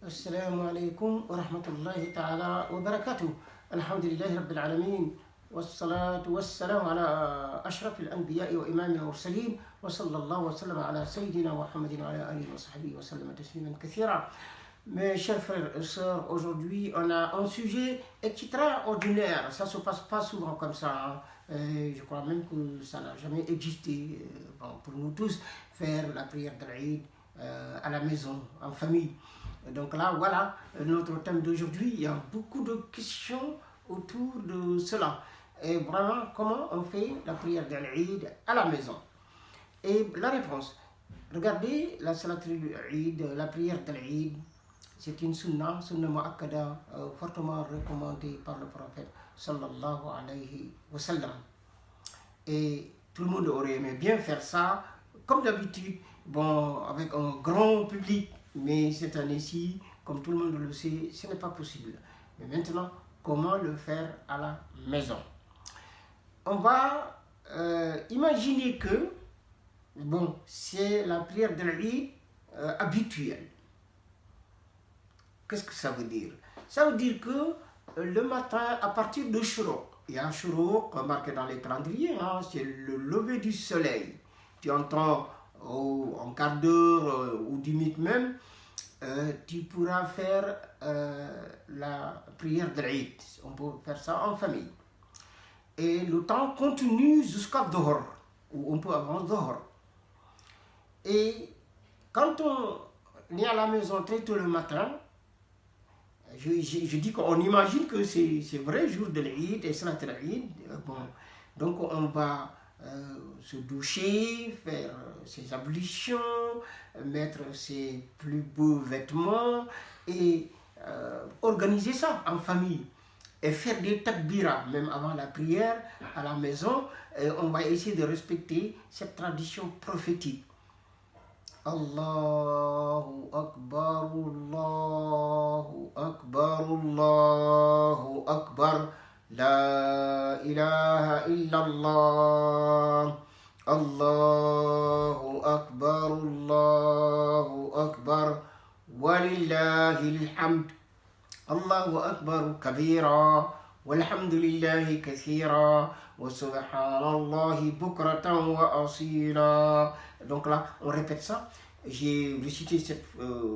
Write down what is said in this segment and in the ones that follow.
السلام عليكم ورحمة الله تعالى وبركاته. الحمد لله رب العالمين، والصلاة والسلام على أشرف الأنبياء وإمام المرسلين، وصلى الله وسلم على سيدنا محمد وعلى آله وصحبه وسلم تسليما كثيرا. Mes chers frères et sœurs, aujourd'hui on a un sujet extraordinaire. Ça ne se passe pas souvent comme ça. Je crois même que ça n'a jamais existé pour nous tous, faire la prière de l'Aïd à la maison, en famille. Donc là, voilà notre thème d'aujourd'hui. Il y a beaucoup de questions autour de cela. Et vraiment, comment on fait la prière de l'Aïd à la maison? Et la réponse, regardez la salat al-Eid, la prière de l'Aïd. C'est une sunna mu'akkada, fortement recommandée par le prophète sallallahu alayhi wa sallam. Et tout le monde aurait aimé bien faire ça, comme d'habitude, avec un grand public. Mais cette année-ci, comme tout le monde le sait, ce n'est pas possible. Mais maintenant, comment le faire à la maison? On va imaginer que, c'est la prière de l'Eid habituelle. Qu'est-ce que ça veut dire? Ça veut dire que le matin, à partir de Shourouk, il y a un Shourouk marqué dans les calendriers, c'est le lever du soleil. Tu entends en quart d'heure ou 10 minutes même, tu pourras faire la prière de l'Eid. On peut faire ça en famille. Et le temps continue jusqu'à Dhuhr, ou on peut avant Dhuhr. Et quand on est à la maison très tôt le matin, je dis qu'on imagine que c'est vrai jour de l'Eid et Salat al-Eid. Donc on va se doucher, faire ses ablutions, mettre ses plus beaux vêtements et organiser ça en famille. Et faire des takbiras, même avant la prière à la maison. On va essayer de respecter cette tradition prophétique. Allahu Akbar, Allahu Akbar, Allahu Akbar, La ilaha illallah, Allahu Akbar, Allahu Akbar, Walillahil hamd, Allahu Akbar kabira, walhamdulillahi kathira, wa subhanallahi bukratan wa asila. Donc là, on répète ça. J'ai récité cette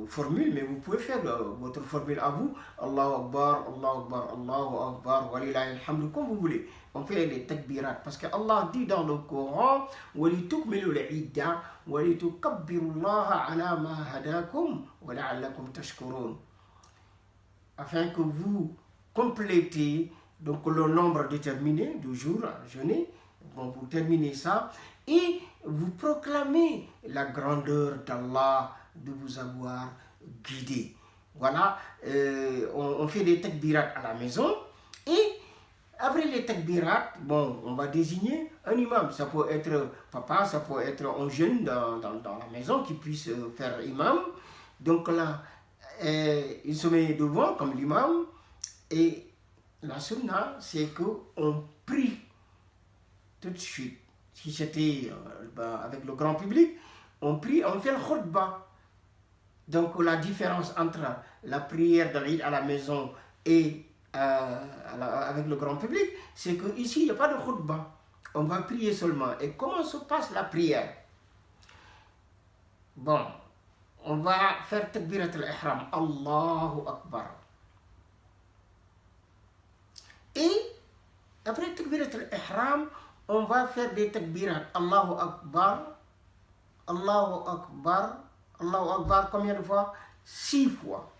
formule, mais vous pouvez faire votre formule à vous. Allahu Akbar, Allahu Akbar, Allahu Akbar, walillahil hamd, comme vous voulez. On fait les takbirat, parce que Allah dit dans le Coran, وَلِتُكْمِلُوا الْعِدَّةَ وَلِتُكَبِّرُوا اللَّهَ عَلَى مَا هَدَاكُمْ وَلَعَلَّكُمْ تَشْكُرُونَ. Afin que vous complétez donc le nombre déterminé de jours à jeûner, vous terminez ça, et vous proclamez la grandeur d'Allah de vous avoir guidé. Voilà, on fait des takbirat à la maison, et après les takbirat, on va désigner un imam. Ça peut être papa, ça peut être un jeune dans la maison qui puisse faire imam. Donc là, il se met devant comme l'imam, et la sunna, c'est qu'on prie tout de suite. Si c'était avec le grand public, on prie, on fait le khutbah. Donc la différence entre la prière de l'Eid à la maison et avec le grand public, c'est qu'ici, il n'y a pas de khutbah. On va prier seulement. Et comment se passe la prière? On va faire takbirat al-ihram, Allahu Akbar. Et après takbirat al-ihram, on va faire des takbirat, Allahu Akbar, Allahu Akbar, Allahu Akbar, combien de fois? 6 fois.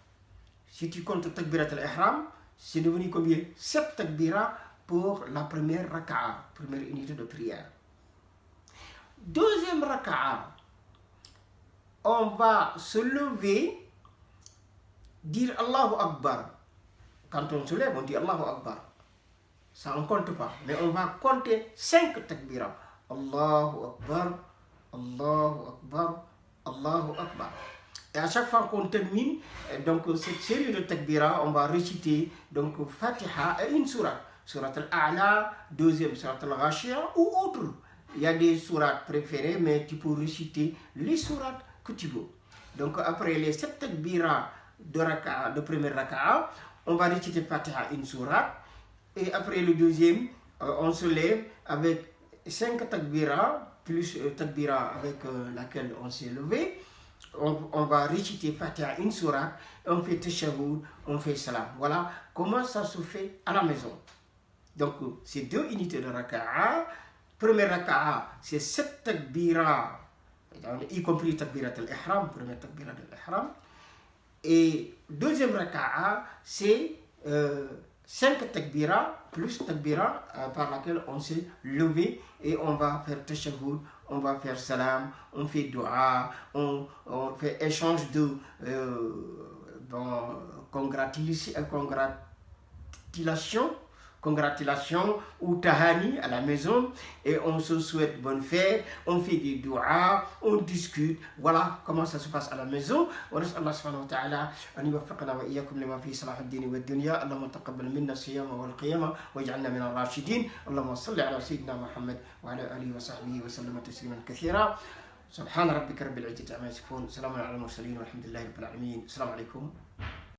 Si tu comptes takbirat al-ihram, c'est devenu combien? 7 takbirat pour la première raka'a, première unité de prière. Deuxième raka'a, on va se lever, dire Allahu Akbar. Quand on se lève, on dit Allahu Akbar. Ça, on ne compte pas, mais on va compter 5 takbirats. Allahu Akbar, Allahu Akbar, Allahu Akbar. Et à chaque fois qu'on termine donc cette série de takbirats, on va réciter donc Fatiha et une sourate. Sourate al-A'la, deuxième sourate al-Ghashiyah ou autre. Il y a des sourates préférées, mais tu peux réciter les sourates que tu veux. Donc après les 7 takbirats de première raka'a, on va réciter Fatiha une sourate. Et après le deuxième, on se lève avec 5 takbira, plus takbira avec laquelle on s'est levé. On va réciter Fatiha une sourate, on fait tashahhud, on fait salam. Voilà comment ça se fait à la maison. Donc, c'est 2 unités de raka'a. Première raka'a, c'est 7 takbira, y compris takbirat al-ihram, première takbirat al-ihram. Et deuxième raka'a, c'est 5 takbira plus takbira par laquelle on s'est levé et on va faire tashahhud, on va faire salam, on fait dua, on fait échange de congratulations ou tahani à la maison et on se souhaite bonne fête, on fait des doigts, on discute. Voilà comment ça se passe à la maison. ونسأل الله سبحانه وتعالى أن يوفقنا وإياكم لما فيه صلاح الدين والدنيا. اللهم تقبل منا الصيام والقيام واجعلنا من الراشدين. اللهم صل على سيدنا محمد وعلى آله وصحبه وسلم تسليما كثيرا. سبحان ربك رب العزة عما يصفون، سلام على المرسلين والحمد لله رب العالمين. السلام عليكم.